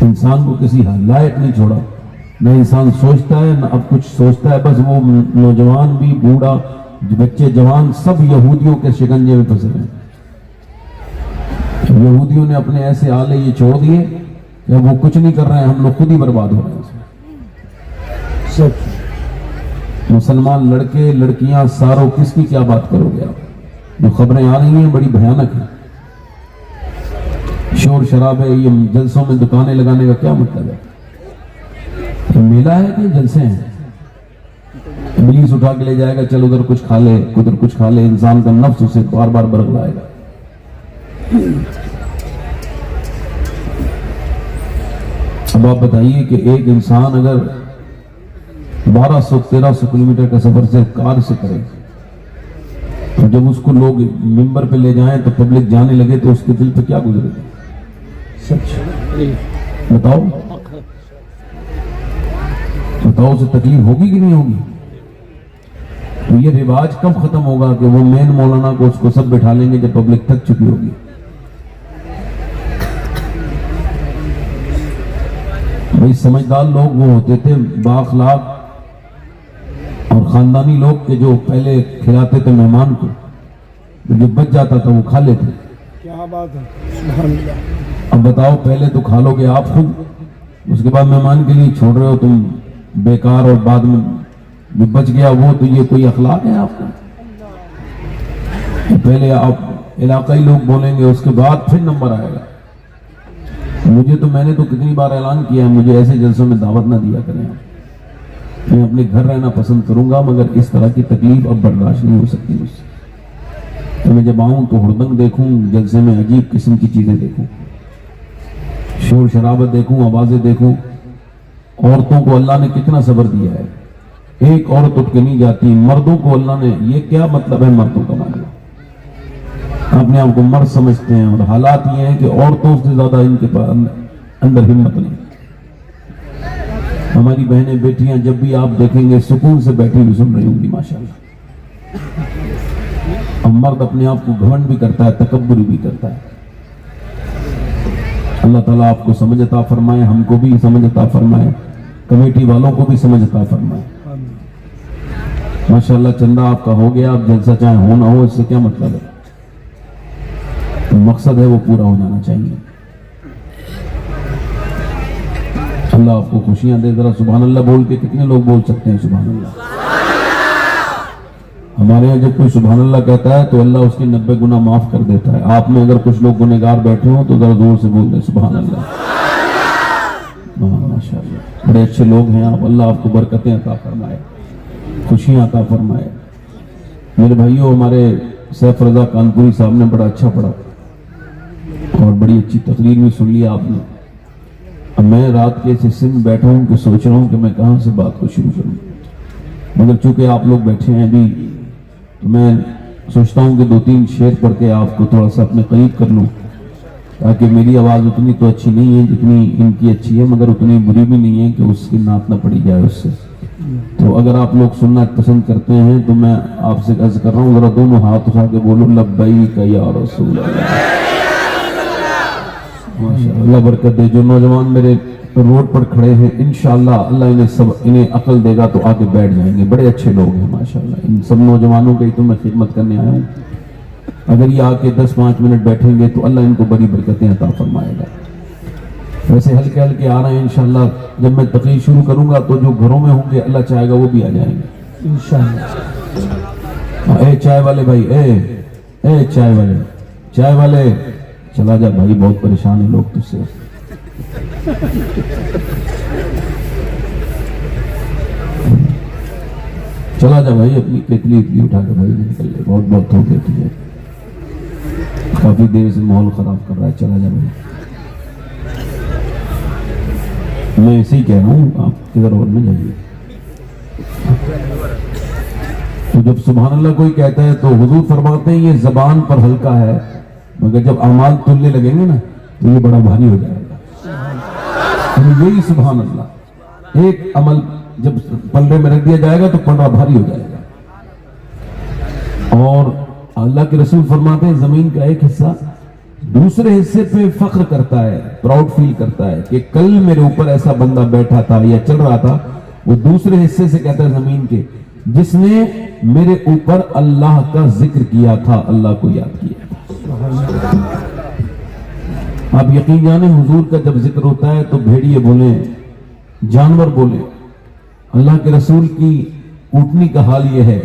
انسان کو کسی لائق نہیں چھوڑا، نہ انسان سوچتا ہے نہ اب کچھ سوچتا ہے، بس وہ نوجوان بھی، بوڑھا، بچے، جوان، سب یہودیوں کے شکنجے میں پھنسے ہیں۔ یہودیوں نے اپنے ایسے آلے یہ چھوڑ دیے کہ وہ کچھ نہیں کر رہے ہیں، ہم لوگ خود ہی برباد ہو رہے ہیں۔ مسلمان لڑکے لڑکیاں ساروں کس کی کیا بات کرو گے آپ؟ جو خبریں آ رہی ہیں بڑی بھیانک ہیں، شور شرابے، یہ جلسوں میں دکانیں لگانے کا کیا مطلب ہے؟ تو میلہ ہے کہ جلسے ہیں؟ ابلیس اٹھا کے لے جائے گا، چل ادھر کچھ کھا لے، ادھر کچھ کھا لے، انسان کا نفس اسے بار بار برگلائے گا۔ اب آپ بتائیے کہ ایک انسان اگر 1200-1300 کلومیٹر کا سفر سے کار سے کرے، تو جب اس کو لوگ ممبر پہ لے جائیں تو پبلک جانے لگے تو اس کے دل پہ کیا گزرے گا؟ بتاؤ اسے تکلیف ہوگی کہ نہیں ہوگی؟ تو یہ رواج کب ختم ہوگا کہ وہ مین مولانا کو اس کو سب بٹھا لیں گے جب پبلک تھک چکی ہوگی؟ بھائی سمجھدار لوگ وہ ہوتے تھے بااخلاق اور خاندانی لوگ کے جو پہلے کھلاتے تھے مہمان کو، جو بچ جاتا تھا وہ کھا لیتے۔ کیا بات ہے، سبحان اللہ۔ اب بتاؤ، پہلے تو کھا لو گے آپ خود، اس کے بعد مہمان کے لیے چھوڑ رہے ہو تم بیکار، اور بعد میں جو بچ گیا وہ، تو یہ کوئی اخلاق ہے آپ کا؟ پہلے آپ علاقائی لوگ بولیں گے، اس کے بعد پھر نمبر آئے گا۔ مجھے تو، میں نے تو کتنی بار اعلان کیا ہے، مجھے ایسے جلسوں میں دعوت نہ دیا کریں آپ، میں اپنے گھر رہنا پسند کروں گا، مگر اس طرح کی تکلیف اب برداشت نہیں ہو سکتی مجھ سے۔ تو میں جب آؤں تو ہردنگ دیکھوں، جلسے میں عجیب قسم کی چیزیں دیکھوں، شور شرابت دیکھوں، آوازیں دیکھوں۔ عورتوں کو اللہ نے کتنا صبر دیا ہے، ایک عورت اٹھ کے نہیں جاتی۔ مردوں کو اللہ نے، یہ کیا مطلب ہے مردوں کا معاملہ؟ اپنے آپ کو مرد سمجھتے ہیں، اور حالات یہ ہیں کہ عورتوں سے زیادہ ان کے پاس اندر ہمت نہیں۔ ہماری بہنیں بیٹیاں جب بھی آپ دیکھیں گے سکون سے بیٹھی ہوئی سن رہی ہوں گی ماشاءاللہ۔ اب مرد اپنے آپ کو گھمنڈ بھی کرتا ہے، تکبر بھی کرتا ہے۔ اللہ تعالیٰ آپ کو سمجھ عطا فرمائے، ہم کو بھی سمجھ عطا فرمائے، کمیٹی والوں کو بھی سمجھ عطا فرمائے۔ ماشاءاللہ چندہ آپ کا ہو گیا، اب جلسہ چاہے ہو نہ ہو اس سے کیا مطلب ہے، مقصد ہے وہ پورا ہو جانا چاہیے۔ اللہ آپ کو خوشیاں دے۔ ذرا سبحان اللہ بول کے کتنے لوگ بول سکتے ہیں سبحان اللہ؟ ہمارے یہاں جب کوئی سبحان اللہ کہتا ہے تو اللہ اس کے 90 گناہ معاف کر دیتا ہے۔ آپ میں اگر کچھ لوگ گنہگار بیٹھے ہوں تو ذرا زور سے بول دیں سبحان اللہ۔ ماشاءاللہ بڑے اچھے لوگ ہیں آپ، اللہ آپ کو برکتیں عطا فرمائے، خوشیاں عطا فرمائے۔ میرے بھائیوں، ہمارے سیف رضا کانپوری صاحب نے بڑا اچھا پڑھا اور بڑی اچھی تقریر بھی سن لی آپ نے۔ اب میں رات کے اس حصے میں بیٹھا ہوں کہ سوچ رہا ہوں کہ میں کہاں سے بات کو شروع کروں، مگر چونکہ آپ لوگ بیٹھے ہیں ابھی تو میں سوچتا ہوں کہ 2-3 شعر پڑھ کے آپ کو تھوڑا سا اپنے قریب کر لوں، تاکہ میری آواز اتنی تو اچھی نہیں ہے جتنی ان کی اچھی ہے، مگر اتنی بری بھی نہیں ہے کہ اس کی نعت نہ پڑی جائے اس سے۔ تو اگر آپ لوگ سننا پسند کرتے ہیں تو میں آپ سے عرض کر رہا ہوں، ذرا دونوں ہاتھ اٹھا کے بولو لبیک یا رسول اللہ۔ ماشاءاللہ اللہ برکت دے۔ جو نوجوان میرے روڈ پر کھڑے ہیں انشاءاللہ اللہ انہیں عقل دے گا تو آگے بیٹھ جائیں گے، بڑے اچھے لوگ ہیں ماشاءاللہ۔ ان سب نوجوانوں کی تو میں خدمت کرنے آیا ہوں، اگر یہ آ کے 10-5 منٹ بیٹھیں گے تو اللہ ان کو بڑی برکتیں عطا فرمائے گا۔ ویسے ہلکے ہلکے آ رہے ہیں انشاءاللہ، جب میں تقریر شروع کروں گا تو جو گھروں میں ہوں گے اللہ چاہے گا وہ بھی آ جائیں گے انشاءاللہ۔ اے چائے والے بھائی، اے چائے والے چلا جا بھائی، بہت پریشان ہیں لوگ تجھ سے۔ چلا جا بھائی، اپنی کیتلی اٹھا کے بھائی نکل لے، بہت بہت ہو گیا تجھے، کافی دیر سے ماحول خراب کر رہا ہے، چلا جا بھائی۔ میں ایسے ہی کہہ رہا ہوں، آپ کدھر اور نہ جائیے۔ تو جب سبحان اللہ کوئی کہتا ہے تو حضور فرماتے ہیں یہ زبان پر ہلکا ہے، مگر جب اعمال تلنے لگیں گے نا تو یہ بڑا بھاری ہو جائے گا۔ یہی سبحان اللہ، ایک عمل جب پلڑے میں رکھ دیا جائے گا تو پلڑا بھاری ہو جائے گا۔ اور اللہ کے رسول فرماتے ہیں زمین کا ایک حصہ دوسرے حصے پہ فخر کرتا ہے, پراؤڈ فیل کرتا ہے کہ کل میرے اوپر ایسا بندہ بیٹھا تھا یا چل رہا تھا, وہ دوسرے حصے سے کہتا ہے زمین کے, جس نے میرے اوپر اللہ کا ذکر کیا تھا, اللہ کو یاد کیا تھا. آپ یقین جانیں حضور کا جب ذکر ہوتا ہے تو بھیڑیے بولیں, جانور بولیں. اللہ کے رسول کی اونٹنی کا حال یہ ہے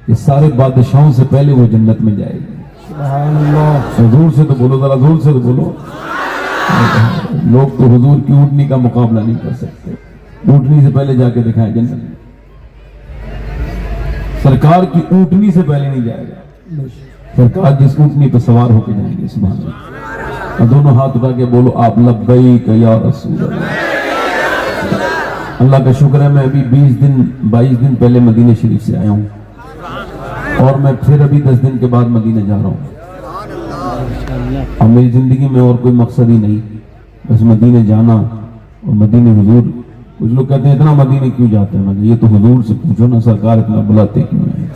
کہ سارے بادشاہوں سے پہلے وہ جنت میں جائے گی. سبحان اللہ. حضور سے تو بولو, ذرا زور سے تو بولو. لوگ تو حضور کی اونٹنی کا مقابلہ نہیں کر سکتے. اونٹنی سے پہلے جا کے دکھائیں جنت میں. سرکار کی اونٹنی سے پہلے نہیں جائے گا. سرکار جس اونٹنی پہ سوار ہو کے جائیں گے. سبحان اللہ. اور دونوں ہاتھ اٹھا کے بولو آپ لبیک یا رسول اللہ. اللہ کا شکر ہے میں ابھی 22 دن پہلے مدینہ شریف سے آیا ہوں, اور میں پھر ابھی 10 دن کے بعد مدینہ جا رہا ہوں. اور میری زندگی میں اور کوئی مقصد ہی نہیں, بس مدینہ جانا اور مدینہ حضور. کچھ لوگ کہتے ہیں اتنا مدینہ کیوں جاتے ہیں؟ یہ تو حضور سے پوچھو نا, سرکار اتنا بلاتے کیوں ہیں؟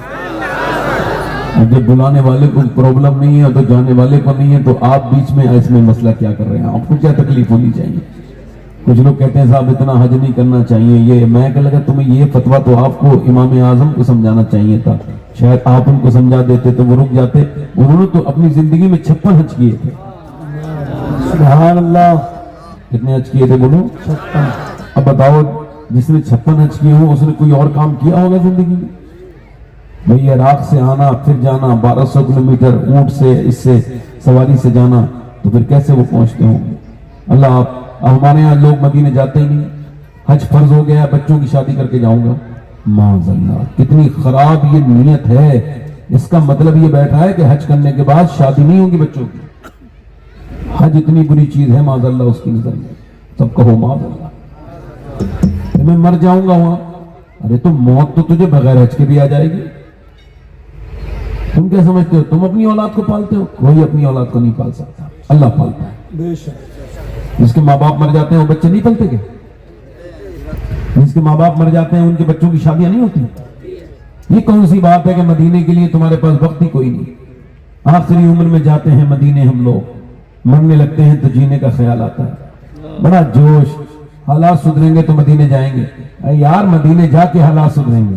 اور جب بلانے والے کو پرابلم نہیں ہے تو جانے والے کو نہیں ہے, تو آپ بیچ میں اس میں مسئلہ کیا کر رہے ہیں؟ آپ کو کیا تکلیف ہونی چاہیے؟ کچھ لوگ کہتے ہیں صاحب اتنا حج نہیں کرنا چاہیے. یہ میں کہ لگا تمہیں یہ فتویٰ تو آپ کو امام اعظم کو سمجھانا چاہیے تھا, شاید آپ ان کو سمجھا دیتے تو وہ رک جاتے. انہوں نے تو اپنی زندگی میں 56 حج کیے تھے. سبحان اللہ. کتنے حج کیے تھے بولو؟ 56. اب بتاؤ جس نے 56 حج کیے ہوں اس نے کوئی اور کام کیا ہوگا زندگی میں؟ بھئی عراق سے آنا پھر جانا 1200 کلومیٹر اونٹ سے, اس سے سواری سے جانا, تو پھر کیسے وہ پہنچتے ہوں گے؟ اللہ آپ. ہمارے یہاں لوگ مدینے جاتے ہی نہیں. حج فرض ہو گیا, بچوں کی شادی کر کے جاؤں گا. معاذ اللہ, کتنی خراب یہ نیت ہے. اس کا مطلب یہ بیٹھا ہے کہ حج کرنے کے بعد شادی نہیں ہوگی بچوں کی. حج اتنی بری چیز ہے معاذ اللہ اس کی نظر میں. سب کہو معاذ اللہ. میں مر جاؤں گا وہاں. ارے تو موت تو تجھے بغیر حج کے بھی آ جائے گی. تم کیا سمجھتے ہو؟ تم اپنی اولاد کو پالتے ہو؟ کوئی اپنی اولاد کو نہیں پال سکتا, اللہ پالتا ہے. بے شک. جس کے ماں باپ مر جاتے ہیں وہ بچے نہیں پلتے کیا؟ جس کے ماں باپ مر جاتے ہیں ان کے بچوں کی شادیاں نہیں ہوتی؟ یہ کون سی بات ہے کہ مدینے کے لیے تمہارے پاس وقت ہی کوئی نہیں؟ آخری عمر میں جاتے ہیں مدینے ہم لوگ, مرنے لگتے ہیں تو جینے کا خیال آتا ہے, بڑا جوش. حالات سدھریں گے تو مدینے جائیں گے. اے یار مدینے جا کے حالات سدھریں گے,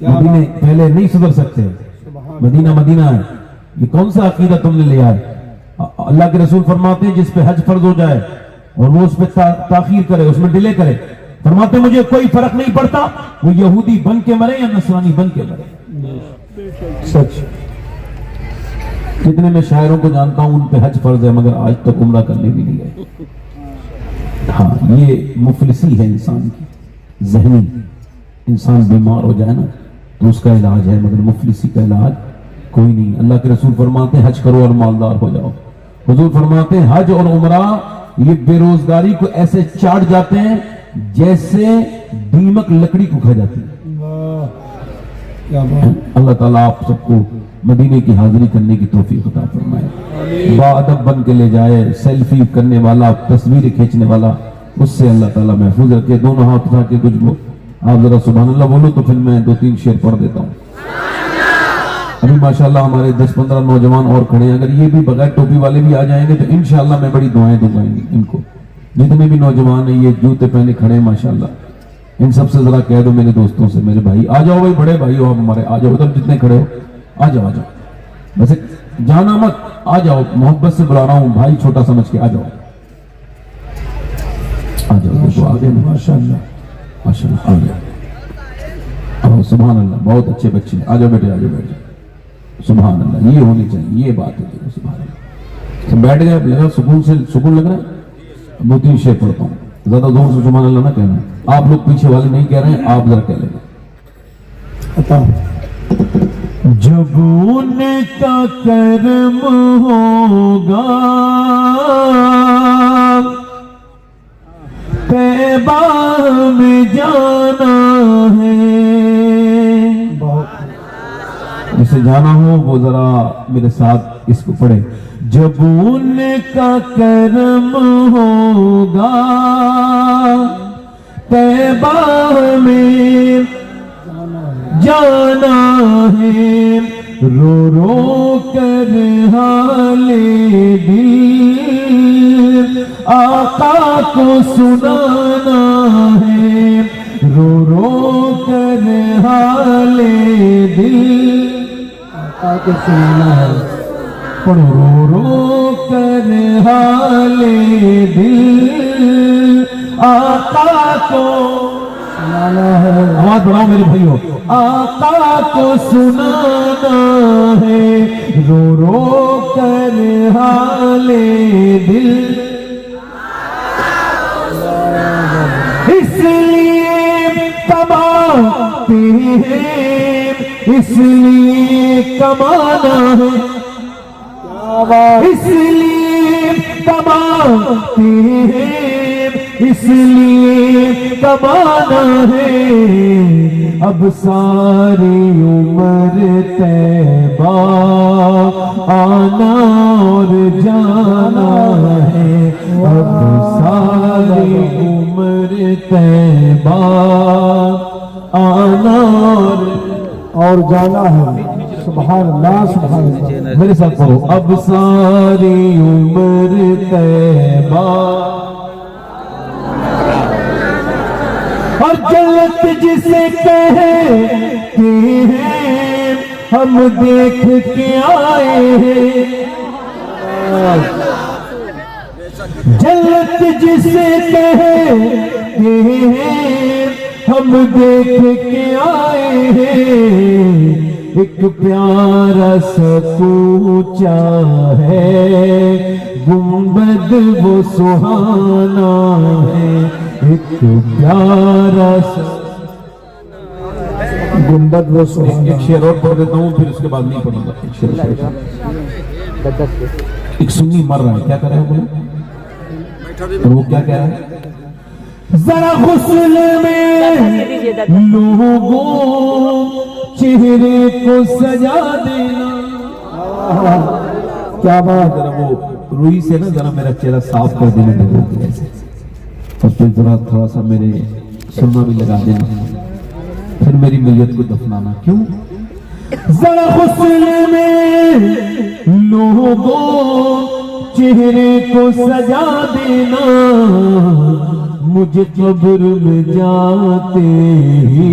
مدینے پہلے نہیں سدھر سکتے. مدینہ مدینہ ہے. یہ کون سا عقیدہ تم نے لیا ہے؟ اللہ کے رسول فرماتے ہیں جس پہ حج فرض ہو جائے اور وہ اس پہ تاخیر کرے, اس میں ڈیلے کرے, فرماتے مجھے کوئی فرق نہیں پڑتا وہ یہودی بن کے مرے یا نصرانی بن کے مرے. سچ. کتنے میں شاعروں کو جانتا ہوں ان پہ حج فرض ہے مگر آج تک عمرہ کرنے بھی نہیں گئے. ہاں یہ مفلسی ہے انسان کی ذہنی. انسان بیمار ہو جائے نا تو اس کا علاج ہے, مگر مفلسی کا علاج کوئی نہیں. اللہ کے رسول فرماتے ہیں حج کرو اور مالدار ہو جاؤ. حضور فرماتے ہیں حج اور عمرہ یہ بے روزگاری کو ایسے چاٹ جاتے ہیں جیسے دیمک لکڑی کو کھا جاتی ہے. اللہ تعالیٰ آپ سب کو مدینے کی حاضری کرنے کی توفیق عطا فرمائے. باادب بن کے لے جائے. سیلفی کرنے والا, تصویریں کھینچنے والا, اس سے اللہ تعالیٰ محفوظ رکھے. دونوں ہاتھ اٹھا کے کچھ آپ ذرا سبحان اللہ بولو تو پھر میں 2-3 شعر پڑھ دیتا ہوں. ابھی ماشاءاللہ ہمارے 10-15 نوجوان اور کھڑے ہیں. اگر یہ بھی بغیر ٹوپی والے بھی آ جائیں گے تو انشاءاللہ میں بڑی دعائیں دوں گا ان کو. جتنے بھی نوجوان ہیں یہ جوتے پہنے کھڑے ہیں ماشاءاللہ, ان سب سے ذرا کہہ دو میرے دوستوں سے, میرے بھائی آ جاؤ, بھائی بڑے بھائی ہو آپ ہمارے, آ جاؤ ادھر جتنے کھڑے ہو, آ جاؤ. ویسے جانا مت, آ جاؤ, محبت سے بلا رہا ہوں بھائی, چھوٹا سمجھ کے آ جاؤ. آ جاؤ آگے ماشاءاللہ ماشاءاللہ آ جاؤ. سبحان اللہ, بہت اچھے بچے ہیں. آ جاؤ بیٹے, آ جاؤ بیٹھ جاؤ. سبحان اللہ, یہ ہونی چاہیے, یہ بات ہے. سبحان اللہ. تو بیٹھ گئے, لگا سکون لگ رہا ہے. 2-3 شعر پڑھتا ہوں, زیادہ زور سے سبحان اللہ نہ کہنا. آپ لوگ پیچھے والے نہیں کہہ رہے ہیں, آپ ذرا کہہ لیں. جب ان کا کرم ہوگا طیبہ میں جانا ہے. جسے جانا ہو وہ ذرا میرے ساتھ اس کو پڑھے. جب ان کا کرم ہوگا طیبہ میں جانا ہے, رو رو کر حال دل آقا کو سنانا ہے، رو رو کر حال دل آقا کو سنانا ہے، پڑھو، رو رو کر حال دل آقا کو سنانا ہے، آواز بڑھاؤ میرے بھائیو، آقا کو سنانا ہے، رو رو کر حال دل، اس لیے کماتے ہیں، اس لیے کمانا ہے، اس لیے کماتے ہیں، اس لیے کمانا ہے، اب ساری عمر طیبہ آنا اور جانا ہے، اب ساری عمر طیبہ آنا اور جانا ہے، سبحان اللہ سبحان اللہ، میرے ساتھ پڑھو، اب ساری عمر طیبہ اور جنت جسے کہتے ہیں ہم دیکھ کے آئے ہیں، جنت جسے کہتے ہیں ہم دیکھ کے آئے ہیں، ایک پیارا سا کوچا ہے، گنبد وہ سہانا ہے، ایک پیارا سا گنبد وہ سہانا، ایک شعر اور پڑھ دیتا ہوں پھر اس کے بعد نہیں پڑھوں گا، ایک شعر ایک سنی مر رہا ہے، کیا کر رہا ہے بولے، وہ کیا کہہ رہا ہے، ذرا غسل میں لوگوں چہرے کو سجا دینا، کیا بات، ذرا وہ روئی سے نا ذرا میرا چہرہ صاف کر دینے میں بولتے ہیں ایسے، اور پھر ذرا تھوڑا سا میرے سرما بھی لگا دینا، پھر میری میت کو دفنانا، کیوں، ذرا غسل میں لوگوں چہرے کو سجا دینا، مجھے قبر میں جاتے ہی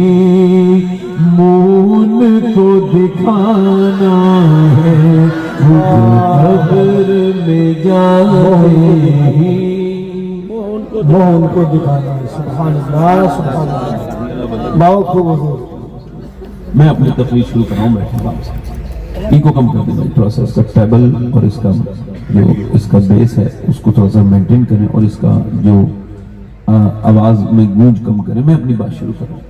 مون کو دکھانا ہے، مجھے قبر میں جاتے ہی مون کو دکھانا ہے، سبحان اللہ سبحان اللہ، بہت خوب حضور، میں اپنی تقریر شروع کر رہا ہوں، بیٹھا ہوں، ایکو کم کر دیں تھوڑا سا، اس کا ٹیبل اور اس کا جو اس کا بیس ہے اس کو تھوڑا سا مینٹین کریں، اور اس کا جو آواز میں گونج کم کریں، میں اپنی بات شروع کر رہا ہوں۔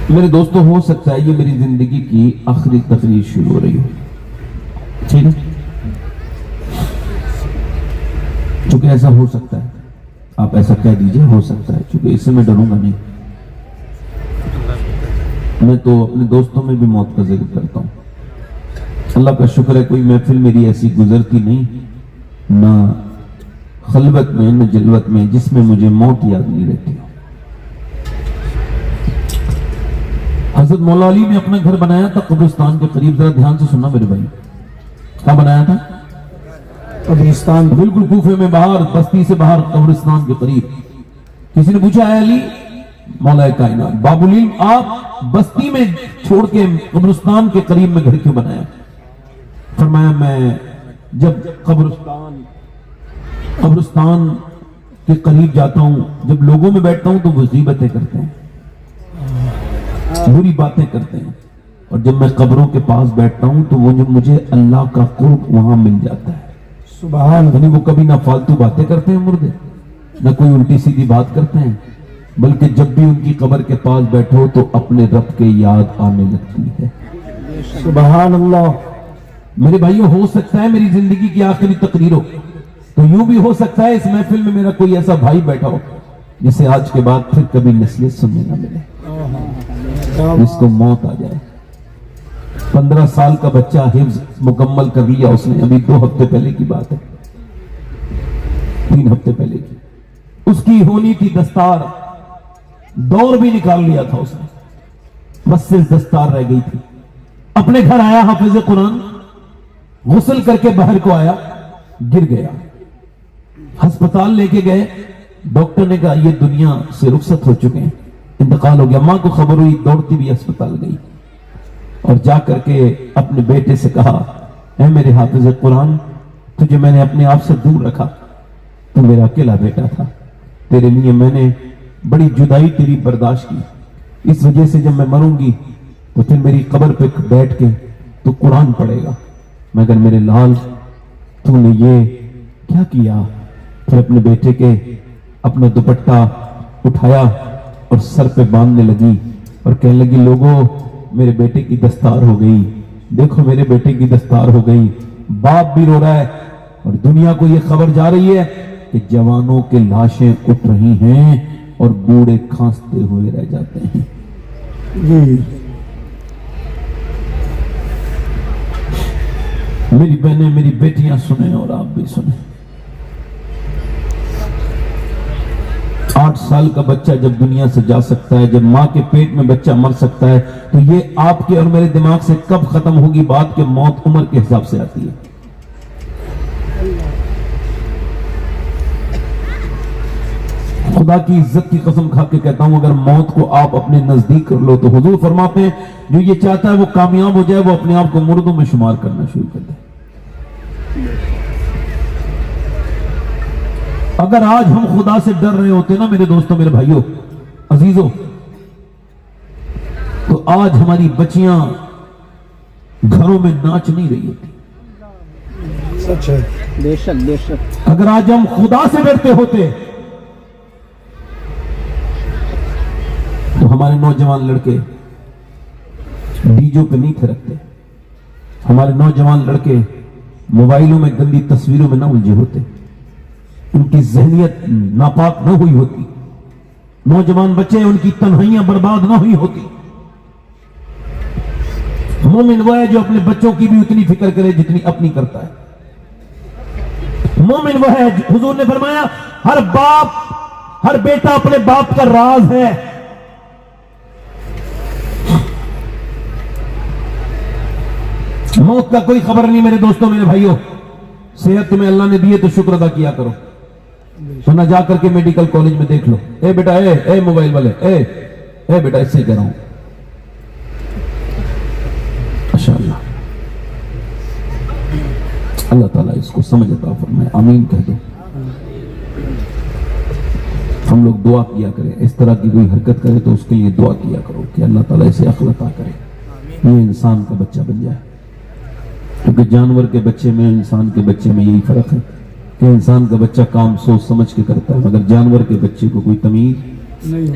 میرے دوستو، ہو سکتا ہے یہ میری زندگی کی آخری تقریر شروع ہو رہی ہو، ٹھیک ہے، چونکہ ایسا ہو سکتا ہے، آپ ایسا کہہ دیجئے ہو سکتا ہے، چونکہ اس سے میں ڈروں گا نہیں، میں تو اپنے دوستوں میں بھی موت کا ذکر کرتا ہوں، اللہ کا شکر ہے کوئی محفل میری ایسی گزرتی نہیں، نہ خلوت میں نہ جلوت میں، جس میں مجھے موت یاد نہیں رہتی۔ حضرت مولا علی نے اپنا گھر بنایا تھا قبرستان کے قریب، ذرا دھیان سے سننا میرے بھائی، کہاں بنایا تھا، قبرستان، بالکل کوفے میں باہر، بستی سے باہر قبرستان کے قریب۔ کسی نے پوچھا ہے علی مولا کائنات باب العلم آپ بستی میں چھوڑ کے قبرستان کے قریب میں گھر کیوں بنایا؟ فرمایا میں جب قبرستان کے قریب جاتا ہوں، جب لوگوں میں بیٹھتا ہوں تو وہ غیبتیں کرتے ہیں، بری باتیں کرتے ہیں، اور جب میں قبروں کے پاس بیٹھتا ہوں تو وہ مجھے اللہ کا قرب وہاں مل جاتا ہے، سبحان یعنی وہ کبھی نہ فالتو باتیں کرتے ہیں مردے، نہ کوئی الٹی سیدھی بات کرتے ہیں، بلکہ جب بھی ان کی قبر کے پاس بیٹھو تو اپنے رب کے یاد آنے لگتی ہے۔ سبحان اللہ، میرے بھائیوں، ہو سکتا ہے میری زندگی کی آخری تقریر ہو، تو یوں بھی ہو سکتا ہے اس محفل میں میرا کوئی ایسا بھائی بیٹھا ہو جسے آج کے بعد پھر کبھی نصیحت سننے نہ ملے، جس کو موت آ جائے۔ 15 سال کا بچہ حفظ مکمل کر لیا اس نے، ابھی 2 ہفتے پہلے کی بات ہے، 3 ہفتے پہلے کی، اس کی ہونی تھی دستار، دور بھی نکال لیا تھا اس نے، بس صرف دستار رہ گئی تھی، اپنے گھر آیا حافظ قرآن, غسل کر کے باہر کو آیا, گر گیا, ہسپتال لے کے گئے, ڈاکٹر نے کہا یہ دنیا سے رخصت ہو چکے ہیں, انتقال ہو گیا. ماں کو خبر ہوئی, دوڑتی بھی ہسپتال گئی اور جا کر کے اپنے بیٹے سے کہا, اے میرے حافظ قرآن, تجھے میں نے اپنے آپ سے دور رکھا, تو میرا اکیلا بیٹا تھا, تیرے لیے میں نے بڑی جدائی تیری برداشت کی, اس وجہ سے جب میں مروں گی تو پھر میری قبر پہ بیٹھ کے تو قرآن پڑھے گا, مگر میرے لال تو نے یہ کیا کیا. پھر اپنے بیٹے کے اپنا دوپٹہ اٹھایا اور سر پہ باندھنے لگی اور کہنے لگی, لوگوں میرے بیٹے کی دستار ہو گئی, دیکھو میرے بیٹے کی دستار ہو گئی. باپ بھی رو رہا ہے اور دنیا کو یہ خبر جا رہی ہے کہ جوانوں کے لاشیں اٹھ رہی ہیں اور بوڑھے کھانستے ہوئے رہ جاتے ہیں. جی میری بہنیں, میری بیٹیاں سنیں اور آپ بھی سنیں. 8 سال کا بچہ جب دنیا سے جا سکتا ہے, جب ماں کے پیٹ میں بچہ مر سکتا ہے, تو یہ آپ کے اور میرے دماغ سے کب ختم ہوگی بات کہ موت عمر کے حساب سے آتی ہے. خدا کی عزت کی قسم کھا کے کہتا ہوں, اگر موت کو آپ اپنے نزدیک کر لو تو حضور فرماتے ہیں جو یہ چاہتا ہے وہ کامیاب ہو جائے, وہ اپنے آپ کو مردوں میں شمار کرنا شروع کر دے. اگر آج ہم خدا سے ڈر رہے ہوتے نا میرے دوستوں, میرے بھائیوں, عزیزوں, تو آج ہماری بچیاں گھروں میں ناچ نہیں رہی ہوتی. سچ ہے. بے شک بے شک. اگر آج ہم خدا سے ڈرتے ہوتے تو ہمارے نوجوان لڑکے ڈیجوں پہ نہیں تھرکتے, ہمارے نوجوان لڑکے موبائلوں میں گندی تصویروں میں نہ الجھے ہوتے, ان کی ذہنیت ناپاک نہ ہوئی ہوتی, نوجوان بچے ان کی تنہائیاں برباد نہ ہوئی ہوتی. مومن وہ ہے جو اپنے بچوں کی بھی اتنی فکر کرے جتنی اپنی کرتا ہے. مومن وہ ہے, حضور نے فرمایا ہر باپ, ہر بیٹا اپنے باپ کا راز ہے. موت کا کوئی خبر نہیں میرے دوستوں, میرے بھائیوں. صحت تمہیں اللہ نے دی ہے تو شکر ادا کیا کرو, ورنہ جا کر کے میڈیکل کالج میں دیکھ لو, اے بیٹا, اے موبائل والے, اے بیٹا, اس سے کہہ رہا ہوں. ماشاءاللہ, اللہ تعالیٰ اس کو سمجھ عطا فرمائے, آمین کہہ دو. ہم لوگ دعا کیا کریں, اس طرح کی کوئی حرکت کرے تو اس کے لیے دعا کیا کرو کہ اللہ تعالیٰ اسے عقل عطا کرے, یہ انسان کا بچہ بن جائے. کیونکہ جانور کے بچے میں انسان کے بچے میں یہی فرق ہے کہ انسان کا بچہ کام سوچ سمجھ کے کرتا ہے, مگر جانور کے بچے کو کوئی تمیز نہیں.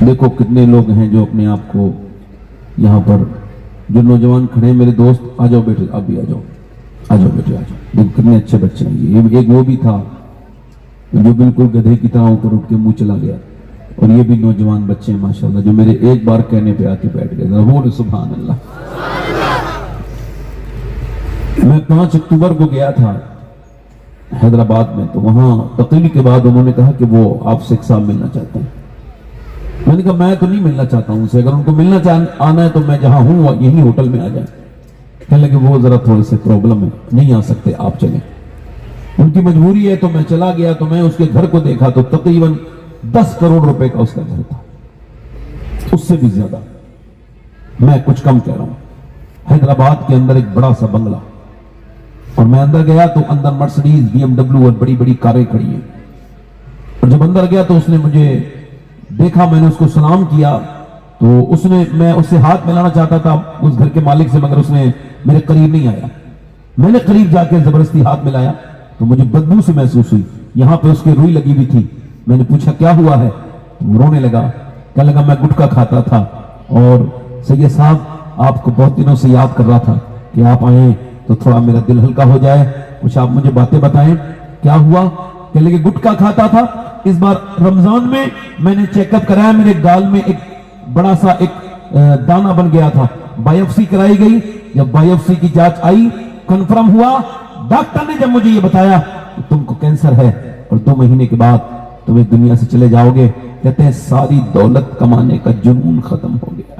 دیکھو کتنے لوگ ہیں جو اپنے آپ کو یہاں پر, جو نوجوان کھڑے ہیں میرے دوست, آ جاؤ بیٹے, آپ بھی آ جاؤ, آ جاؤ بیٹے, آ جاؤ. دیکھو کتنے اچھے بچے ہیں. یہ ایک وہ بھی تھا جو بالکل گدھے کی طرح اوپر اٹھ کے منہ چلا گیا, اور یہ بھی نوجوان بچے ہیں ماشاءاللہ جو میرے ایک بار کہنے پہ آ کے بیٹھ گئے. بول سبحان اللہ. میں 5 اکتوبر کو گیا تھا حیدرآباد میں, تو وہاں تقریر کے بعد انہوں نے کہا کہ وہ آپ سے ایک صاحب ملنا چاہتے ہیں. میں نے کہا میں تو نہیں ملنا چاہتا ہوں ان سے, اگر ان کو ملنا آنا ہے تو میں جہاں ہوں یہی ہوٹل میں آ جائیں. کہنے لگے وہ ذرا تھوڑے سے پرابلم ہے, نہیں آ سکتے, آپ چلیں. ان کی مجبوری ہے, تو میں چلا گیا. تو میں اس کے گھر کو دیکھا تو تقریباً 10 کروڑ روپے کا اس کا گھر تھا, اس سے بھی زیادہ. میں کچھ کم کہہ رہا ہوں. حیدرآباد کے اندر ایک بڑا سا بنگلہ, اور میں اندر گیا تو اندر مرسڈیز, BMW اور بڑی بڑی کاریں کھڑی ہیں. اور جب اندر گیا تو اس نے مجھے دیکھا, میں نے اس کو سلام کیا, تو اس نے, میں اس سے ہاتھ ملانا چاہتا تھا اس گھر کے مالک سے, مگر اس نے میرے قریب نہیں آیا. میں نے قریب جا کے زبردستی ہاتھ ملایا تو مجھے بدبو سے محسوس ہوئی. یہاں پہ اس کی روئی لگی ہوئی تھی. میں نے پوچھا کیا ہوا ہے, تو وہ رونے لگا. کہنے لگا میں گٹکا کھاتا تھا اور سید صاحب آپ کو بہت دنوں سے یاد کر رہا تھا کہ آپ آئیں تو تھوڑا میرا دل ہلکا ہو جائے, کچھ آپ مجھے باتیں بتائیں. کیا ہوا؟ کہنے لگے گٹکا کھاتا تھا, اس بار رمضان میں نے چیک اپ کرایا, میرے گال میں ایک بڑا سا ایک دانہ بن گیا تھا. بایوپسی کرائی گئی, جب بایوپسی کی جانچ آئی, کنفرم ہوا, ڈاکٹر نے جب مجھے یہ بتایا کہ تم کو کینسر ہے اور 2 مہینے کے بعد تم اس دنیا سے چلے جاؤ گے, کہتے ہیں ساری دولت کمانے کا جنون ختم ہو گیا.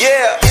Yeah.